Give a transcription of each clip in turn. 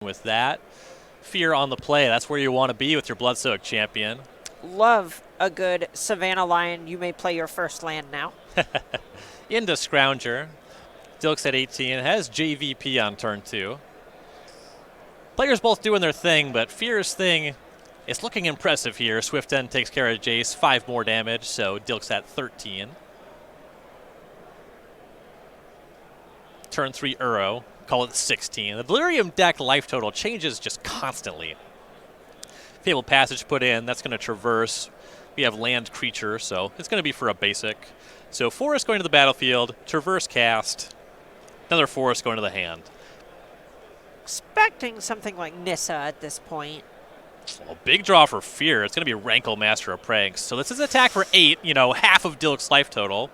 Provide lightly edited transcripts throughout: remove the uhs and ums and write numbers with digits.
with that. Fear on the play. That's where you want to be with your Bloodsoaked champion. Love a good Savannah Lion. You may play your first land now. Into Scrounger. Dilks at 18 has JVP on turn 2. Players both doing their thing, but Fear's thing is looking impressive here. Swift End takes care of Jace, 5 more damage, so Dilks at 13. Turn 3 Uro, call it 16. The Delirium deck life total changes just constantly. Fabled Passage put in, that's going to traverse. We have land creature, so it's going to be for a basic. So Forest going to the battlefield, traverse cast, another Forest going to the hand. Expecting something like Nissa at this point. Well, big draw for Fear. It's going to be Rankle, Master of Pranks. So this is attack for 8, half of Dilk's life total.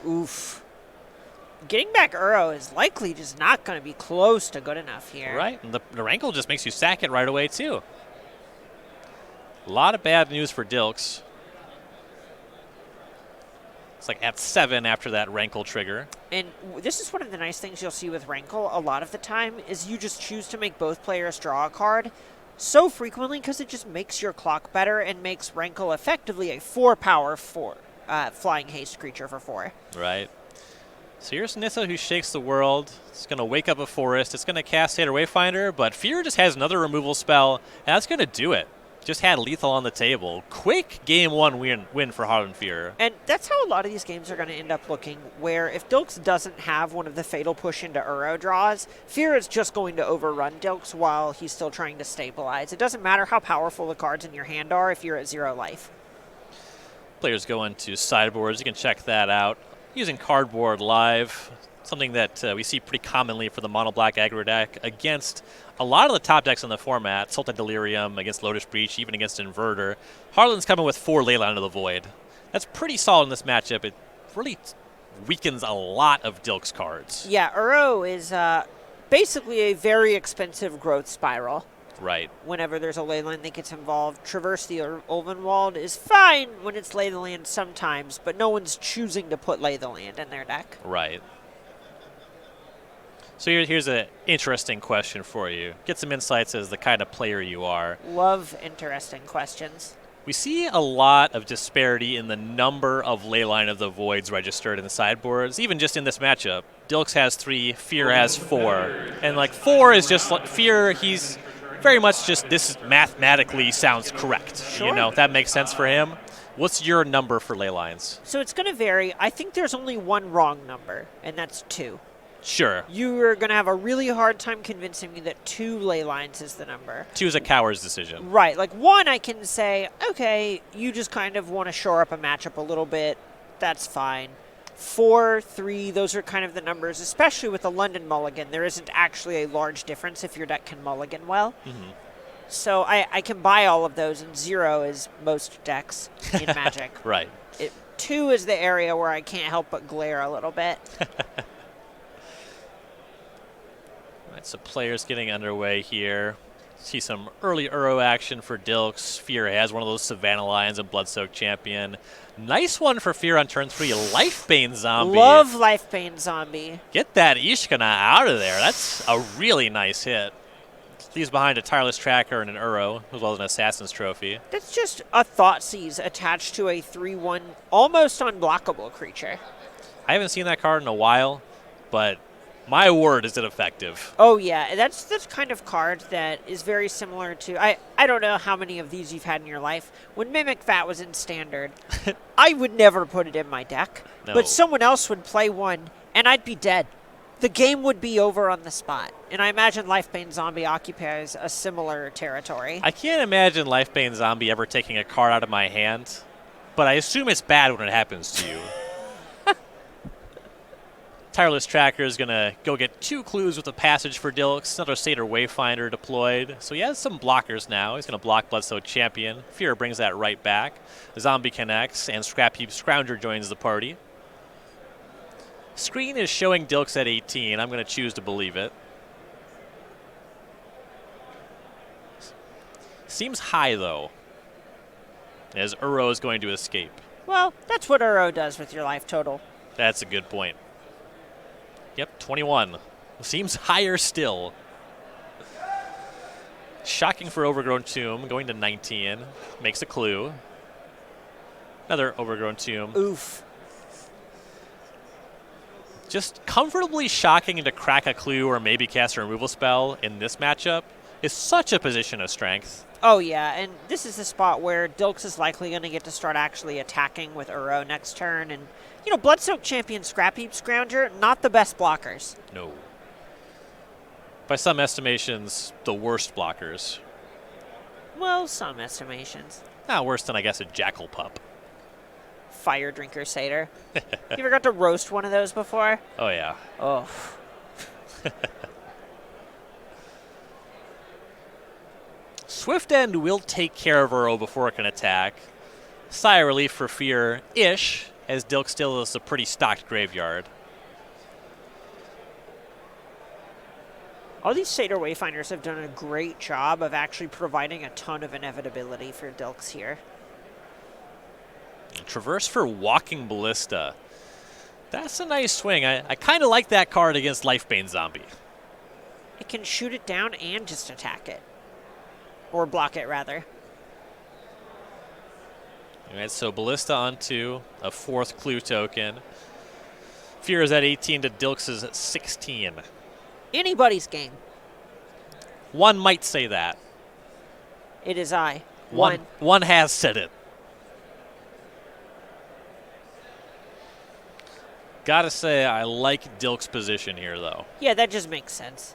Oof. Getting back Uro is likely just not going to be close to good enough here. Right, and the Rankle just makes you sack it right away, too. A lot of bad news for Dilks. It's like at 7 after that Rankle trigger. And this is one of the nice things you'll see with Rankle a lot of the time is you just choose to make both players draw a card so frequently because it just makes your clock better and makes Rankle effectively a 4-power flying haste creature for 4. Right. So here's Nissa who shakes the world. It's going to wake up a Forest. It's going to cast Satyr Wayfinder, but Fear just has another removal spell, and that's going to do it. Just had lethal on the table. Quick game 1 win for Harlan Fear. And that's how a lot of these games are going to end up looking, where if Dilks doesn't have one of the fatal push into Uro draws, Fear is just going to overrun Dilks while he's still trying to stabilize. It doesn't matter how powerful the cards in your hand are if you're at 0 life. Players go into sideboards. You can check that out using Cardboard Live, something that we see pretty commonly for the mono black aggro deck against a lot of the top decks in the format. Sultan Delirium, against Lotus Breach, even against Inverter. Harlan's coming with 4 Leyline of the Void. That's pretty solid in this matchup. It really weakens a lot of Dilk's cards. Yeah, Uro is basically a very expensive growth spiral. Right. Whenever there's a leyline that gets involved, Traverse the Ulvenwald is fine when it's Lay the Land sometimes, but no one's choosing to put Lay the Land in their deck. Right. So here's an interesting question for you. Get some insights as the kind of player you are. Love interesting questions. We see a lot of disparity in the number of Leyline of the Voids registered in the sideboards, even just in this matchup. Dilks has 3, Fear has 4. And 4 is just Fear, he's very much just this mathematically sounds correct. Sure. That makes sense for him. What's your number for Leylines? So it's going to vary. I think there's only one wrong number, and that's 2. Sure. You're going to have a really hard time convincing me that 2 Leylines is the number. 2 is a coward's decision. Right. 1, I can say, okay, you just kind of want to shore up a matchup a little bit. That's fine. 4, 3, those are kind of the numbers, especially with the London Mulligan. There isn't actually a large difference if your deck can Mulligan well. Mm-hmm. So I can buy all of those, and 0 is most decks in Magic. Right. 2 is the area where I can't help but glare a little bit. Right, so players getting underway here. See some early Uro action for Dilks. Fear has one of those Savannah Lions and Bloodsoaked Champion. Nice one for Fear on turn 3. Lifebane Zombie. Love Lifebane Zombie. Get that Ishkana out of there. That's a really nice hit. Leaves behind a Tireless Tracker and an Uro, as well as an Assassin's Trophy. That's just a Thoughtseize attached to a 3/1 almost unblockable creature. I haven't seen that card in a while, but my word, is it effective. Oh, yeah. That's the kind of card that is very similar to... I don't know how many of these you've had in your life. When Mimic Vat was in Standard, I would never put it in my deck. No. But someone else would play one, and I'd be dead. The game would be over on the spot. And I imagine Lifebane Zombie occupies a similar territory. I can't imagine Lifebane Zombie ever taking a card out of my hand, but I assume it's bad when it happens to you. Tireless Tracker is going to go get 2 clues with a passage for Dilks. Another Satyr Wayfinder deployed. So he has some blockers now. He's going to block Bloodsoaked Champion. Fear brings that right back. The Zombie connects, and Scrap Heap Scrounger joins the party. Screen is showing Dilks at 18. I'm going to choose to believe it. Seems high, though, as Uro is going to escape. Well, that's what Uro does with your life total. That's a good point. Yep, 21. Seems higher still. Shocking for Overgrown Tomb, going to 19. Makes a clue. Another Overgrown Tomb. Oof. Just comfortably shocking to crack a clue or maybe cast a removal spell in this matchup is such a position of strength. Oh, yeah, and this is the spot where Dilks is likely going to get to start actually attacking with Uro next turn. And, you know, Bloodsoaked Champion, Scrap Heap Scrounger, not the best blockers. No. By some estimations, the worst blockers. Well, some estimations. Not worse than, I guess, a Jackal Pup. Fire Drinker Satyr. You ever got to roast one of those before? Oh, yeah. Oh. Swift End will take care of Uro before it can attack. Sigh of relief for Fear-ish, as Dilks still is a pretty stocked graveyard. All these Satyr Wayfinders have done a great job of actually providing a ton of inevitability for Dilks here. Traverse for Walking Ballista. That's a nice swing. I kind of like that card against Lifebane Zombie. It can shoot it down and just attack it. Or block it, rather. All right, so Ballista onto a 4th clue token. Fear is at 18 to Dilks' at 16. Anybody's game. One might say that. It is I. One has said it. Gotta say, I like Dilks' position here, though. Yeah, that just makes sense.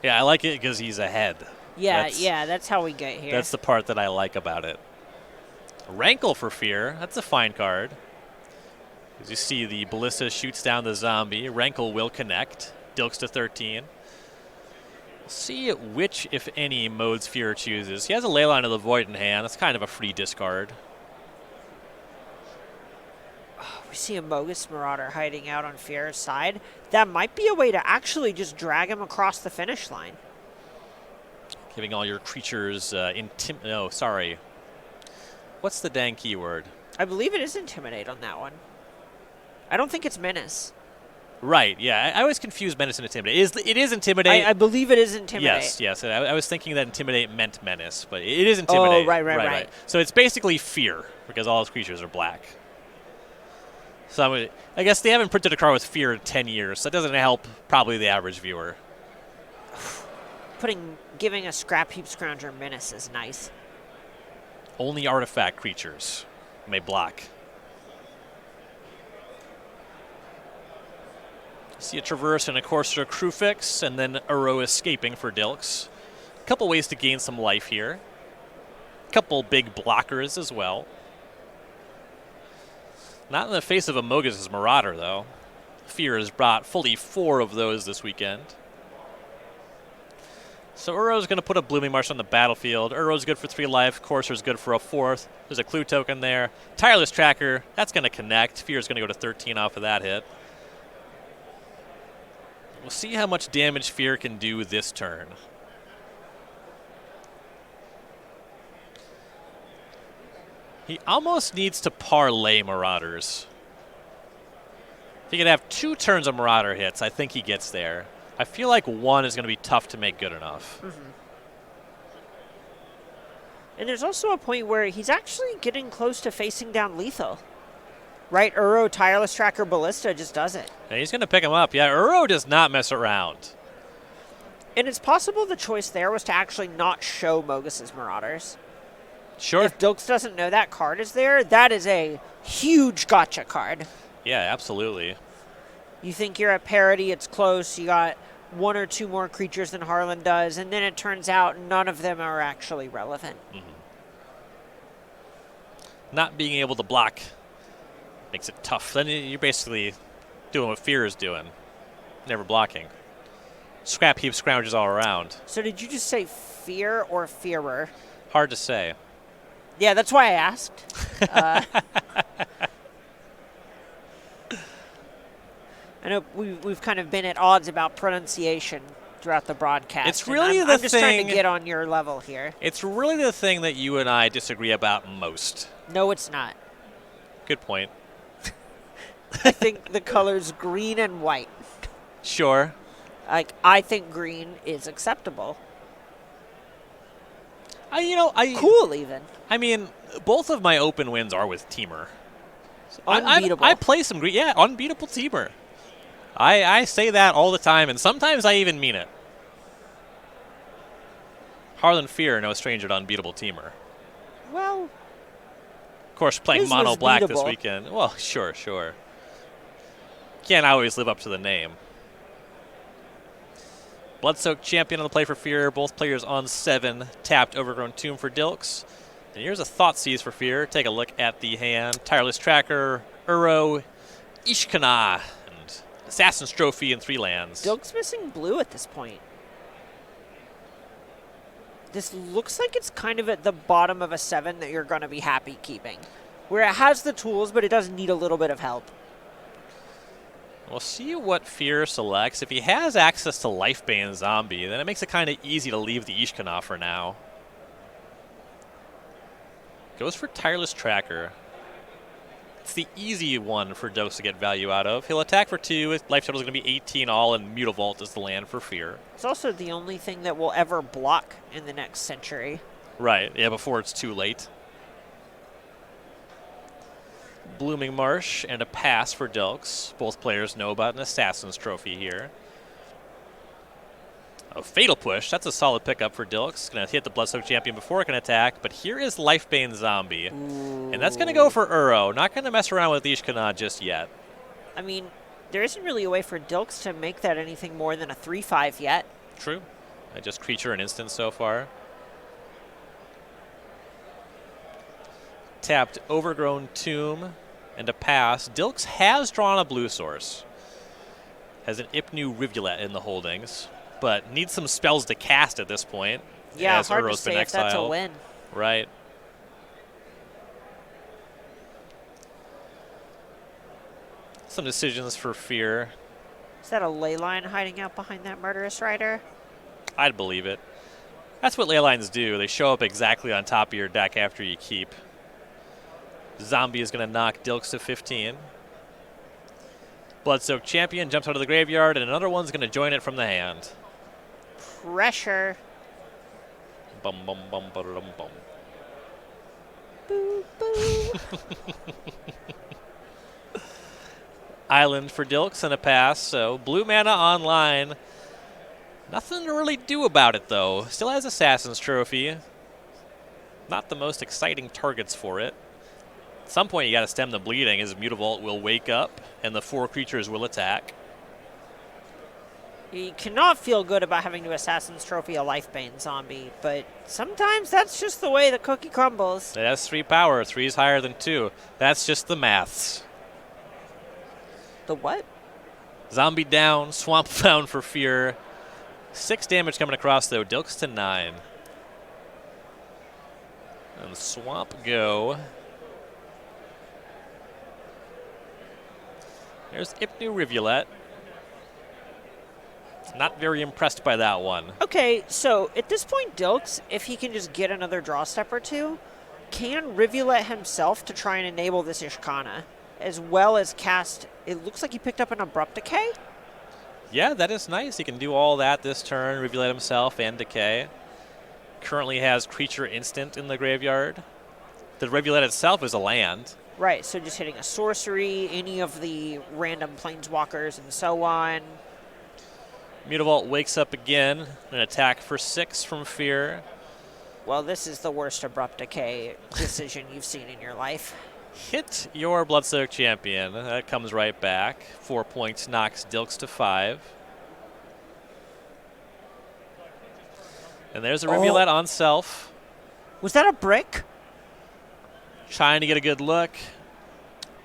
Yeah, I like it because he's ahead. Yeah, that's how we get here. That's the part that I like about it. Rankle for Fear. That's a fine card. As you see, the Ballista shoots down the zombie. Rankle will connect. Dilks to 13. See which, if any, modes Fear chooses. He has a Leyline of the Void in hand. That's kind of a free discard. We see a Mogus Marauder hiding out on Fear's side. That might be a way to actually just drag him across the finish line. Giving all your creatures no, sorry. What's the dang keyword? I believe it is Intimidate on that one. I don't think it's Menace. Right, yeah. I always confuse Menace and Intimidate. It is Intimidate. I believe it is Intimidate. Yes. I was thinking that Intimidate meant Menace, but it is Intimidate. Oh, right. So it's basically Fear, because all his creatures are black. So I guess they haven't printed a card with Fear in 10 years, so that doesn't help probably the average viewer. Giving a Scrap Heap Scrounger Menace is nice. Only artifact creatures may block. See a Traverse and a Courser Crewfix, and then Uro escaping for Dilks. A couple ways to gain some life here. A couple big blockers as well. Not in the face of a Mogus' Marauder, though. Fear has brought fully 4 of those this weekend. So Uro's going to put a Blooming Marsh on the battlefield. Uro's good for 3 life. Courser's good for a 4th. There's a clue token there. Tireless Tracker, that's going to connect. Fear's going to go to 13 off of that hit. We'll see how much damage Fear can do this turn. He almost needs to parlay Marauders. If he could have 2 turns of Marauder hits, I think he gets there. I feel like 1 is going to be tough to make good enough. Mm-hmm. And there's also a point where he's actually getting close to facing down lethal. Right? Uro, Tireless Tracker, Ballista just does it. And he's going to pick him up. Yeah, Uro does not mess around. And it's possible the choice there was to actually not show Mogus' Marauders. Sure. If Dilks doesn't know that card is there, that is a huge gotcha card. Yeah, absolutely. You think you're at parity, it's close, you got 1 or 2 more creatures than Harlan does, and then it turns out none of them are actually relevant. Mm-hmm. Not being able to block makes it tough. Then you're basically doing what Fear is doing, never blocking. Scrap Heap Scroungers all around. So did you just say Fear or Fearer? Hard to say. Yeah, that's why I asked. I know we've kind of been at odds about pronunciation throughout the broadcast. It's really I'm just trying to get on your level here. It's really the thing that you and I disagree about most. No, it's not. Good point. I think the color's green and white. Sure. Like, I think green is acceptable. Cool, even. I mean, both of my open wins are with Teamer. Unbeatable. I play some great, unbeatable Teamer. I say that all the time, and sometimes I even mean it. Harlan Fear, no stranger to unbeatable Teamer. Well, of course, playing mono black this beatable. weekend. Well, sure. Can't always live up to the name. Bloodsoaked Champion on the play for Fear. Both players on 7. Tapped Overgrown Tomb for Dilks. And here's a Thoughtseize for Fear. Take a look at the hand. Tireless Tracker, Uro, Ishkana, and Assassin's Trophy in 3 lands. Dilks missing blue at this point. This looks like it's kind of at the bottom of a 7 that you're going to be happy keeping. Where it has the tools, but it does need a little bit of help. We'll see what Fear selects. If he has access to Lifebane Zombie, then it makes it kind of easy to leave the Ishkana for now. Goes for Tireless Tracker. It's the easy one for Dilks to get value out of. He'll attack for 2. His life total is going to be 18 all, and Mutavault is the land for Fear. It's also the only thing that will ever block in the next century. Right, yeah, before it's too late. Blooming Marsh and a pass for Dilks. Both players know about an Assassin's Trophy here. A Fatal Push, that's a solid pickup for Dilks. Going to hit the Bloodsoaked Champion before it can attack, but here is Lifebane Zombie. Ooh. And that's going to go for Uro. Not going to mess around with Ishkana just yet. I mean, there isn't really a way for Dilks to make that anything more than a 3/5 yet. True. Just creature and instant so far. Tapped Overgrown Tomb and a pass. Dilks has drawn a blue source. Has an Ipnu Rivulet in the holdings, but needs some spells to cast at this point. Yeah, as hard to Uro's say been if that's a exiled. win. Right. Some decisions for Fear. Is that a Leyline hiding out behind that Murderous Rider? I'd believe it. That's what Leylines do. They show up exactly on top of your deck after you keep. Zombie is going to knock Dilks to 15. Bloodsoaked Champion jumps out of the graveyard, and another one's going to join it from the hand. Pressure. Bum, bum, bum, ba-da-dum, bum. Boo, boo. Island for Dilks and a pass, so blue mana online. Nothing to really do about it, though. Still has Assassin's Trophy. Not the most exciting targets for it. At some point, you got to stem the bleeding, as Mutavault will wake up, and the 4 creatures will attack. You cannot feel good about having to Assassin's Trophy a Lifebane Zombie, but sometimes that's just the way the cookie crumbles. It has 3 power. 3 is higher than 2. That's just the maths. The what? Zombie down, Swamp Bound for Fear. 6 damage coming across, though. Dilks to 9. And Swamp go. There's Ipnu Rivulet. Not very impressed by that one. Okay, so at this point, Dilks, if he can just get another draw step or 2, can Rivulet himself to try and enable this Ishkana, as well as cast. It looks like he picked up an Abrupt Decay. Yeah, that is nice. He can do all that this turn, Rivulet himself and Decay. Currently has Creature Instant in the graveyard. The Rivulet itself is a land. Right, so just hitting a sorcery, any of the random planeswalkers, and so on. Mutavault wakes up again. An attack for 6 from Fear. Well, this is the worst Abrupt Decay decision you've seen in your life. Hit your Bloodsoaked Champion. That comes right back. 4 points knocks Dilks to 5. And there's a Rivulet on self. Was that a brick? Trying to get a good look.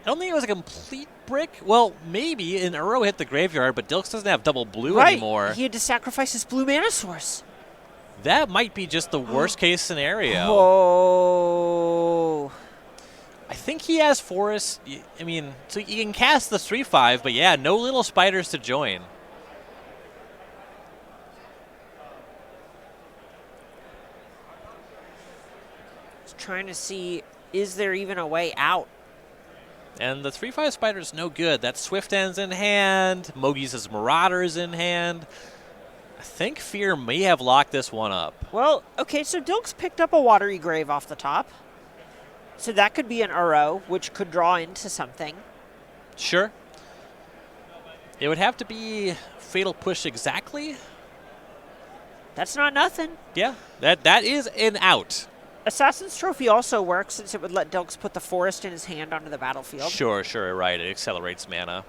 I don't think it was a complete brick. Well, maybe an Uro hit the graveyard, but Dilks doesn't have double blue anymore. He had to sacrifice his blue mana source. That might be just the worst case scenario. Oh. I think he has Forest. I mean, so you can cast the 3/5, but yeah, no little spiders to join. Just trying to see, is there even a way out? And the 3/5 spider's no good. That Swift End's in hand. Mogi's Marauder's in hand. I think Fear may have locked this one up. Well, okay, so Dilks picked up a Watery Grave off the top. So that could be an Uro, which could draw into something. Sure. It would have to be Fatal Push exactly. That's not nothing. Yeah, that is an out. Assassin's Trophy also works since it would let Dilks put the forest in his hand onto the battlefield. Sure, right. It accelerates mana.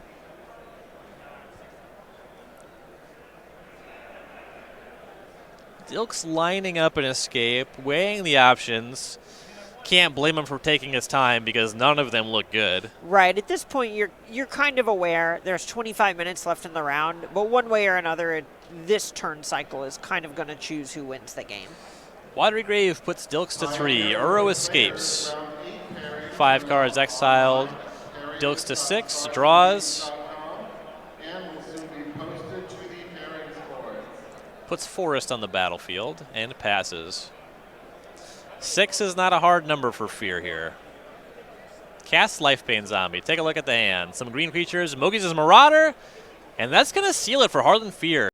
Dilks lining up an escape, weighing the options. Can't blame him for taking his time because none of them look good. Right. At this point, you're kind of aware there's 25 minutes left in the round, but one way or another, this turn cycle is kind of going to choose who wins the game. Watery Grave puts Dilks to 3. Uro escapes. 5 cards exiled. Dilks to 6. Draws. Puts Forest on the battlefield and passes. 6 is not a hard number for Fear here. Cast Lifebane Zombie. Take a look at the hand. Some green creatures. Mogi's Marauder. And that's going to seal it for Harlan Fear.